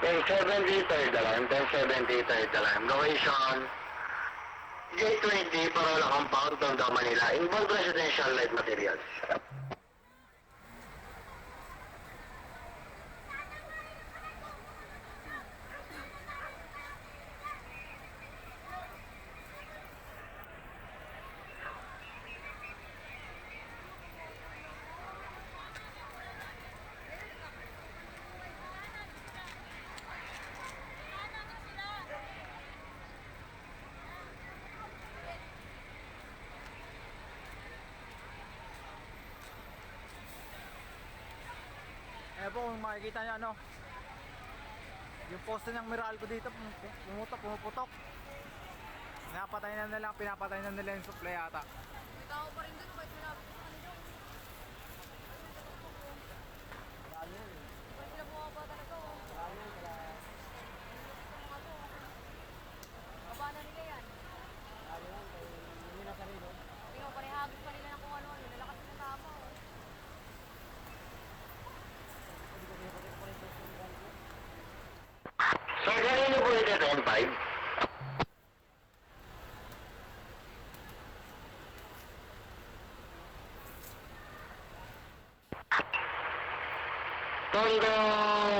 1073 alarm, 1073 alarm. Location, Gate 20, Parola Compound, Tondo, Manila. Involved residential light materials. Ayan po, kung makikita nyo ano, yung poste ng Meralco dito pumuputok. Pinapatay na nila yung supply yata. May tao pa rin doon, kahit malapit na kanila. Kahit sila bumaba talaga, oh. Mga to. Baba na nila yan. Tingnan, parehagis pa nila ng kung ano-ano. Lalakas na tama, oh. So, kanino po ito 10-5? Tondo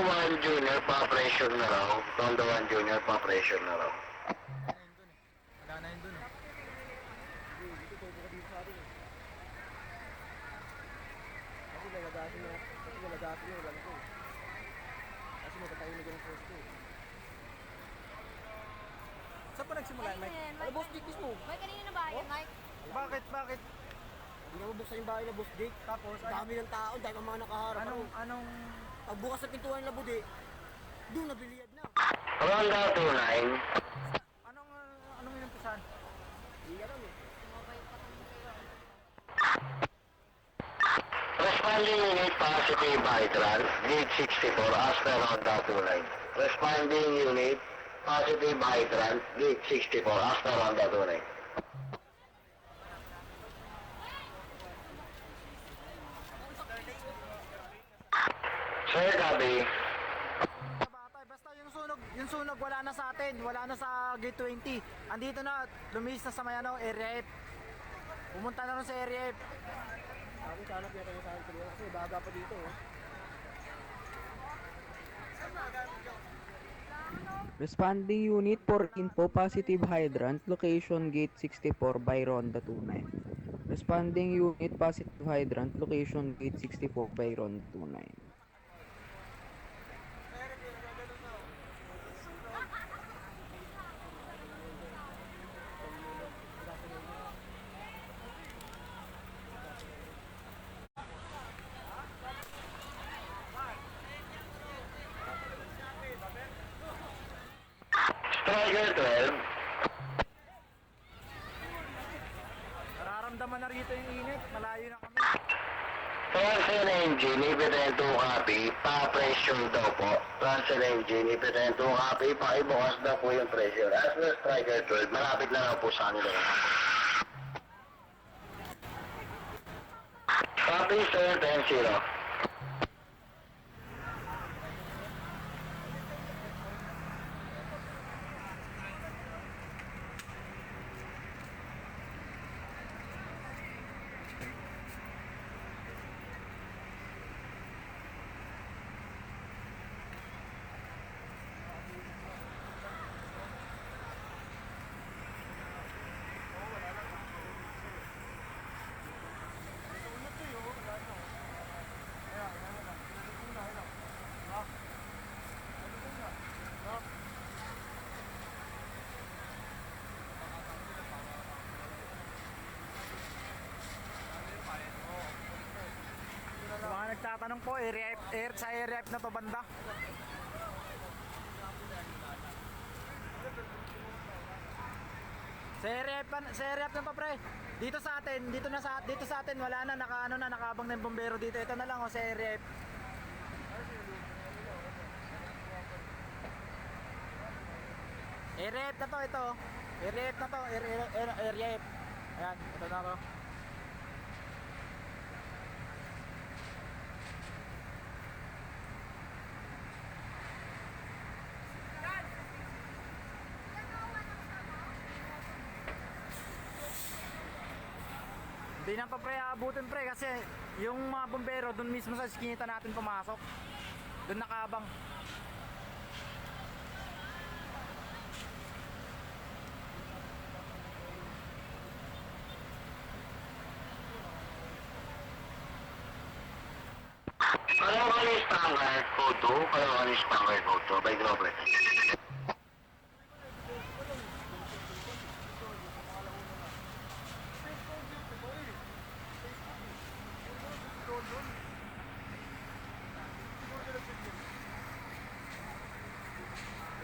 1 Junior, pa-pressure na raw. Tondo 1 Junior, pa-pressure na raw. Wala na yun dun eh. Kasi nalagasin yung ulan ko. Kasi matatayin na ng first ko. Saan pa nagsimula yun, Mike? Ano boss Dick mismo? Mike, kanina na ba yan, Mike? Bakit? Hindi na mabuksan yung bahay na boss Dick. Tapos, Ang dami ng tao, dahil mga nakaharap. anong Pagbukas sa pintuan ng labudi, doon nabiliyad na. Ronda 29. anong inumpisan? Hindi alam eh. Sumabay pa kami kayo. Responding unit positive hydrant, gate 64, as per Ronda 29. Responding unit positive hydrant, gate 64, as per Ronda 29. Sir, copy. Basta yung sunog wala na sa atin, wala na sa gate 20. Andito na, lumis na sa may ano, area F. Pumunta na rin sa area F. Ako sana pinatay sa akin tuloy kasi baga pa dito eh. Responding unit for info positive hydrant location gate 64 by Ronda 29. Responding unit positive hydrant location gate 64 by Ronda 29. Striker 12. Nararamdaman na rito yung init, malayo na kami. Transfer engine, ipitayin 2 copy, pa-pressure daw po. Transfer engine, ipitayin 2 copy, pakibukas daw po yung pressure. As the Striker 12, malapit na lang po sa kanila. Copy sir, 10-0. Sa mga nagtatanong po, sa area F na to banda. Sa area F na to pre. Dito sa atin wala na nakaabang na yung bombero dito. Ito na lang sa area F. Area F na to ito. Area F na to, area F. Ayan, ito na to. Hindi na pa pre aabutin pre kasi yung mga bombero doon mismo sa skinita natin pumasok. Doon nakabang. Kalawakan yung standard photo, kalawakan yung standard photo, by Glover.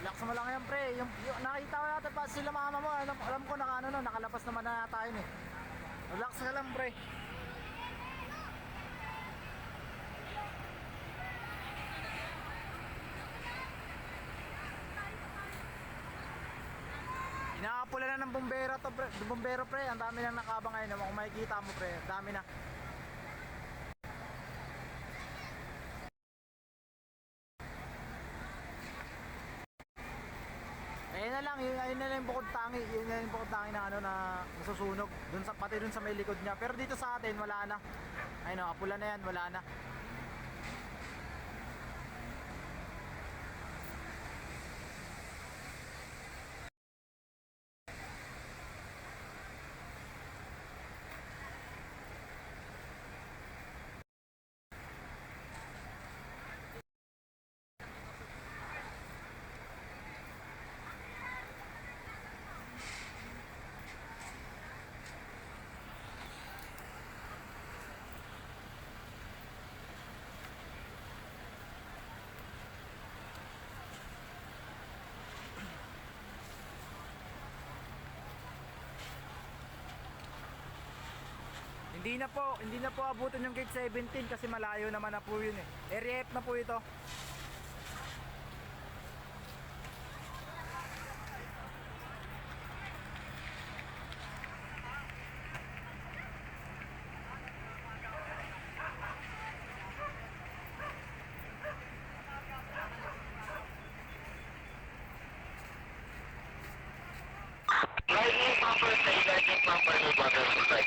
Relax mo lang yan pre. Yung nakita ko natin pa sila mama mo. Alam ko nakalabas naman na tayo eh. Relax ka lang pre. Inaapula na ng bombero pre. Ang dami nang nakabang ngayon. Kung makikita mo pre, ang dami na. Ayun na lang yung bukod tangi. Yun na yung bukod tangi na na nasusunog. Pati dun sa may likod niya. Pero dito sa atin wala na. Ayun o, apula na yan, wala na. Hindi na po abutin yung gate 17 kasi malayo naman na po yun eh. Area F na po ito. Lightning bumper, say lightning bumper, no water supply.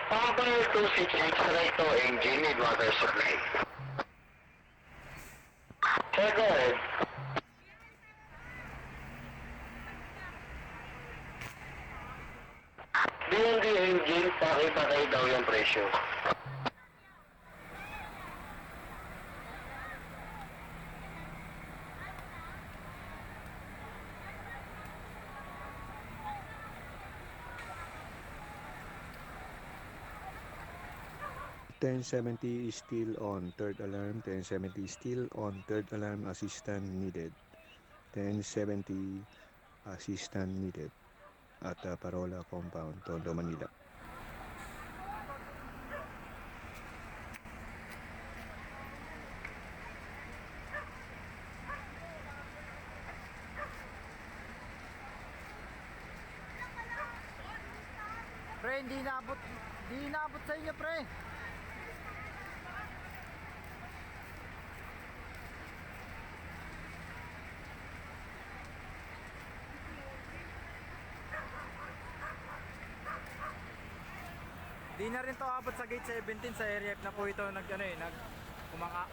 Bumper 268, right to engine, need water supply. Sir, go ahead. Beyond the engine, pakipatay daw yung presyo. (1070) is still on third alarm. 1070 still on third alarm. Assistant needed. 1070 assistant needed at Parola compound, Tondo, Manila. Pre, hindi naabot sa inyo pre. Di na rin to abot sa gate 17 sa area F na po ito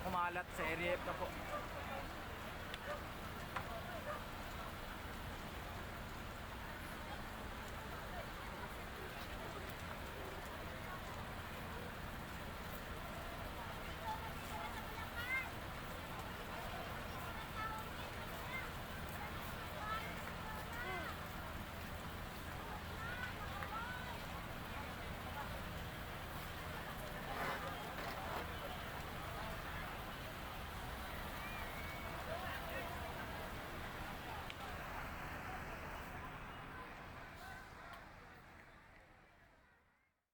kumalat sa area F na po.